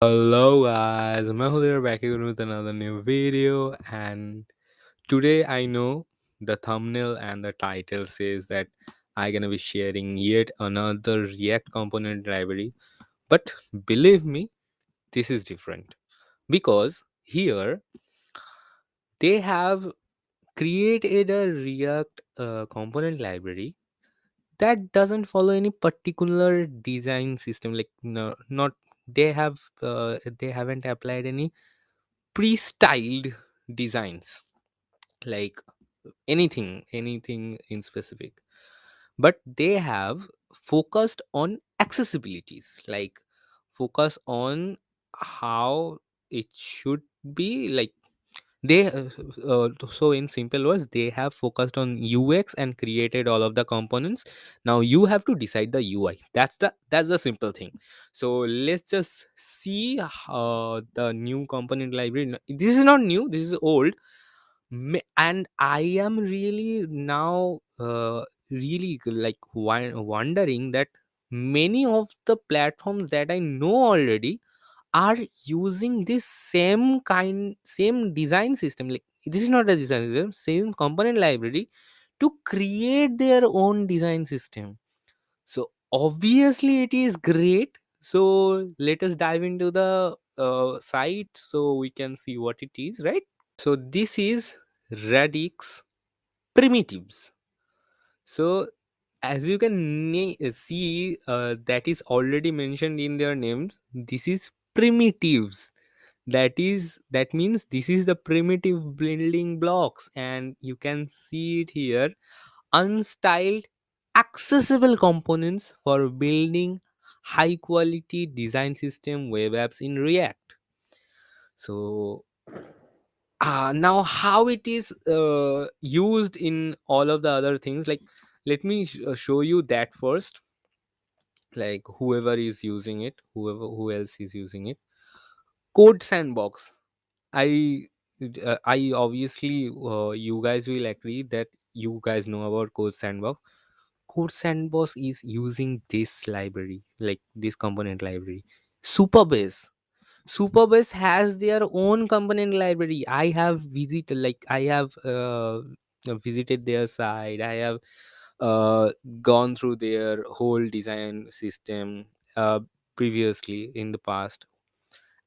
Hello guys, Mehul here back again with another new video, and today I know the thumbnail and the title says that I'm gonna be sharing yet another React component library. But believe me, this is different because here they have created a React component library that doesn't follow any particular design system. Like no, not they haven't applied any pre-styled designs, like anything in specific, but they have focused on accessibilities, like focus on how it should be. Like they so in simple words, they have focused on UX and created all of the components. Now you have to decide the UI. That's the simple thing. So let's just see the new component library. This is not new, this is old. And I am really now really like wondering that many of the platforms that I know already are using this same design system. Like this is not a design system, same component library to create their own design system. So obviously it is great. So let us dive into the site so we can see what it is, right? So this is Radix primitives. So as you can see, that is already mentioned in their names. This is primitives. That means this is the primitive building blocks, and you can see it here. Unstyled, accessible components for building high quality design system web apps in React. So now how it is used in all of the other things, like let me show you that first. Like whoever is using it, who else is using it. Code sandbox. I obviously you guys will agree that you guys know about code sandbox. Code sandbox is using this library, like this component library. Superbase. Superbase has their own component library. I have visited, like I have visited their site. I have uh, gone through their whole design system uh, previously in the past,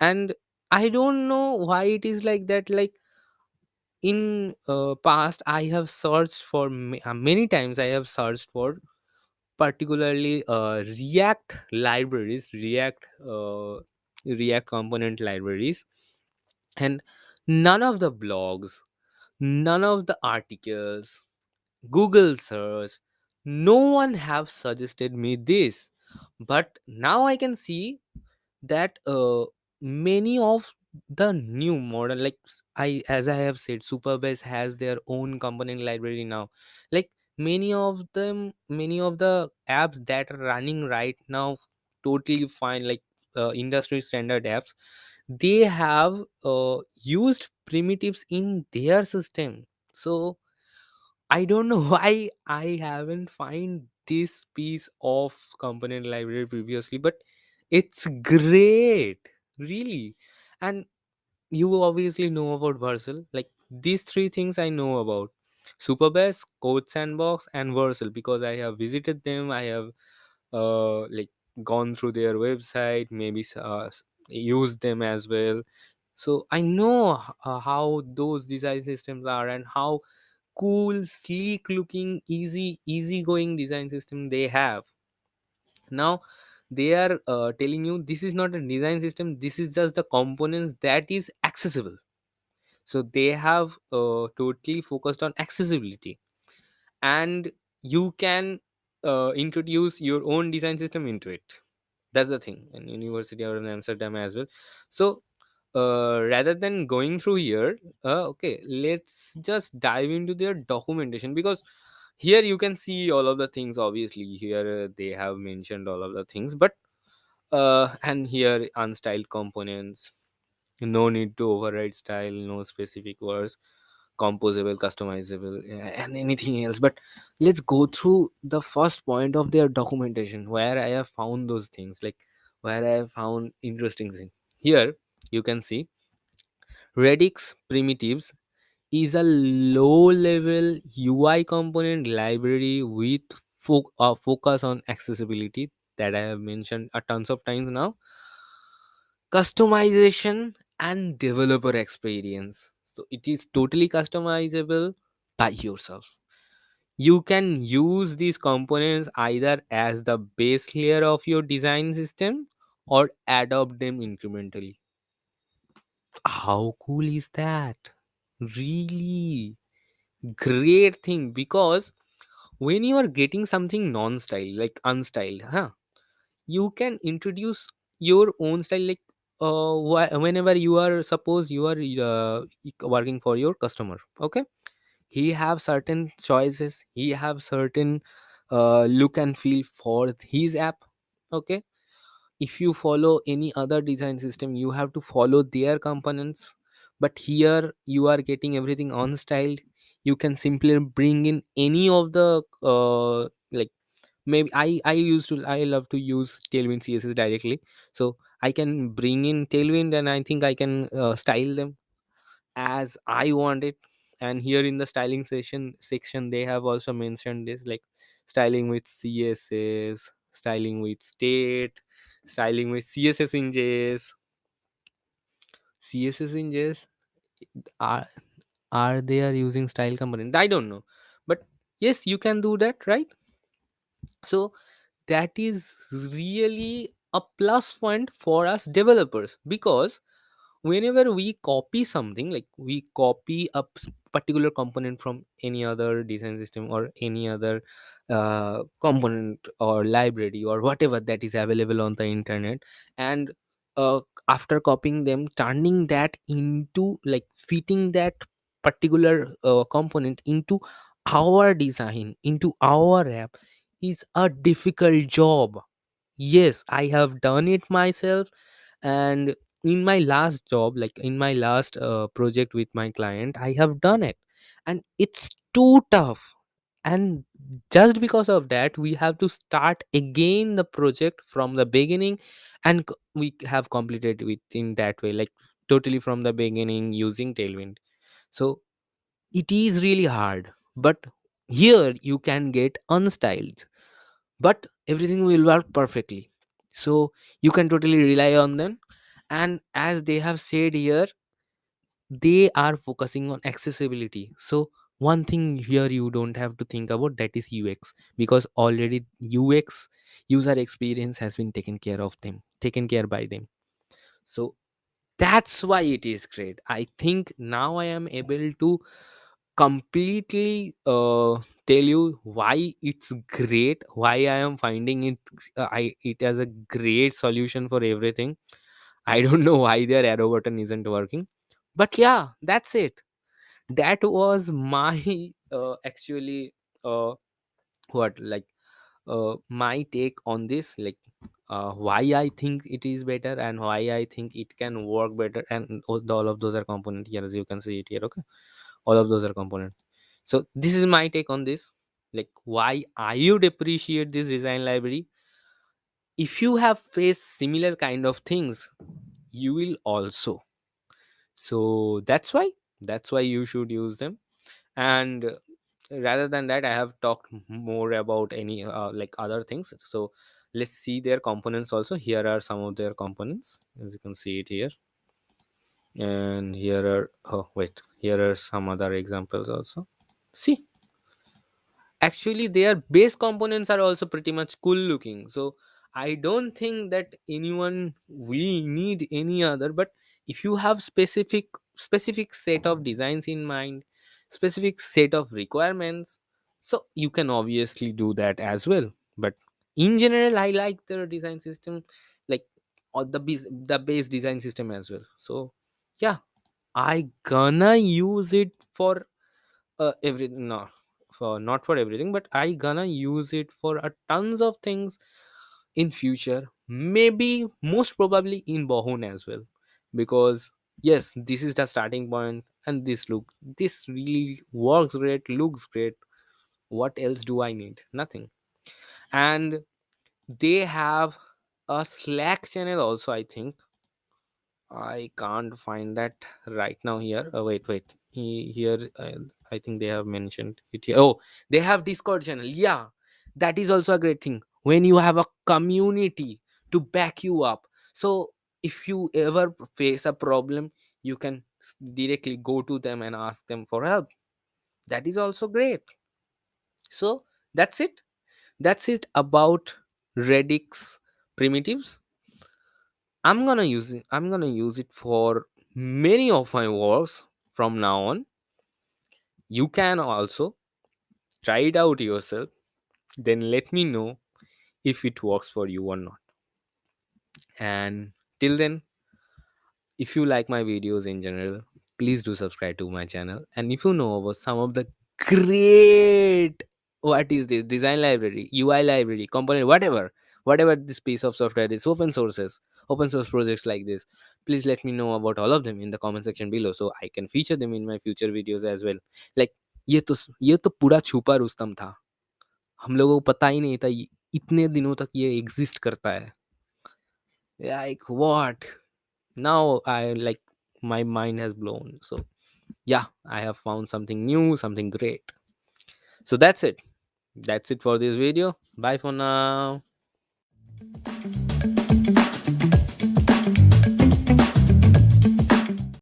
and I don't know why it is like that. Like in past, I have searched for many times. I have searched for particularly React libraries, React component libraries, and none of the blogs, none of the articles, Google search, no one have suggested me this. But now I can see that many of the new model, like as I have said, Superbase has their own component library now. Like many of the apps that are running right now totally fine, like industry standard apps, they have used primitives in their system. So I don't know why I haven't find this piece of component library previously, but it's great, really. And you obviously know about Vercel. Like these three things I know about: Superbase, Code Sandbox, and Vercel, because I have visited them. I have like gone through their website, maybe used them as well. So I know how those design systems are, and how cool, sleek looking, easy going design system they have. Now they are telling you this is not a design system, this is just the components that is accessible. So they have totally focused on accessibility, and you can introduce your own design system into it. That's the thing, in university or in Amsterdam as well. So rather than going through here, okay, let's just dive into their documentation, because here you can see all of the things. Obviously here they have mentioned all of the things, but and here unstyled components, no need to override style, no specific words, composable, customizable, and anything else. But let's go through the first point of their documentation, where I have found those things, like where I have found interesting thing. Here you can see Redux primitives is a low level UI component library with focus on accessibility that I have mentioned a tons of times now, customization and developer experience. So it is totally customizable by yourself. You can use these components either as the base layer of your design system or adopt them incrementally. How cool is that? Really great thing, because when you are getting something non-style like unstyled, you can introduce your own style, like whenever you are, suppose you are working for your customer, okay, he have certain choices, he have certain look and feel for his app, okay. If you follow any other design system, you have to follow their components, but here you are getting everything on styled. You can simply bring in any of the like, maybe I love to use Tailwind CSS directly, so I can bring in Tailwind and I think I can style them as I want it. And here in the styling section they have also mentioned this, like styling with CSS, styling with state, styling with CSS in JS. CSS in JS, are are they are using style component? I don't know, but yes, you can do that, right? So that is really a plus point for us developers, because whenever we copy something, like we copy a particular component from any other design system or any other component or library or whatever that is available on the internet, and after copying them, turning that into, like fitting that particular component into our design, into our app, is a difficult job. Yes, I have done it myself. And in my last job, like in my last project with my client, I have done it, and it's too tough. And just because of that, we have to start again the project from the beginning, and we have completed it in that way, like totally from the beginning using Tailwind. So it is really hard, but here you can get unstyled, but everything will work perfectly. So you can totally rely on them. And as they have said here, they are focusing on accessibility. So one thing here you don't have to think about, that is UX, because already UX, user experience, has been taken care by them. So that's why it is great. I think now I am able to completely tell you why it's great, why I am finding it, it as a great solution for everything. I don't know why their arrow button isn't working, but yeah, that's it. That was my actually uh, what like my take on this, like why I think it is better and why I think it can work better. And all of those are component here, as you can see it here, okay. All of those are components. So this is my take on this, like why I would appreciate this design library. If you have faced similar kind of things, you will also. So that's why you should use them. And rather than that, I have talked more about any like other things. So let's see their components also. Here are some of their components, as you can see it here. And here are, oh wait, here are some other examples also. See, actually their base components are also pretty much cool looking. So I don't think that anyone will need any other. But if you have specific set of designs in mind, specific set of requirements, so you can obviously do that as well. But in general, I like their design system, like, or the base design system as well. So yeah, I gonna use it for everything. No, for not for everything, but I gonna use it for a tons of things in future, maybe most probably in Bohun as well. Because yes, this is the starting point, and this really works great, looks great. What else do I need? Nothing. And they have a Slack channel also, I think. I can't find that right now here. Oh, wait. Here, I think they have mentioned it here. Oh, they have Discord channel. Yeah, that is also a great thing when you have a community to back you up. So if you ever face a problem, you can directly go to them and ask them for help. That is also great. So that's it. That's it about Redix primitives. I'm gonna use it for many of my works from now on. You can also try it out yourself, then let me know if it works for you or not. And till then, if you like my videos in general, please do subscribe to my channel. And if you know about some of the great, what is this, design library, UI library, component, whatever this piece of software is, open source projects like this, please let me know about all of them in the comment section below, so I can feature them in my future videos as well. Like, ये तो पूरा छुपा रुस्तम था, हम लोगों को पता ही नहीं था इतने दिनों तक ये एग्जिस्ट करता है. Like, what? Now I like, my mind has blown. So yeah, I have found something new, something great. So that's it for this video. Bye for now.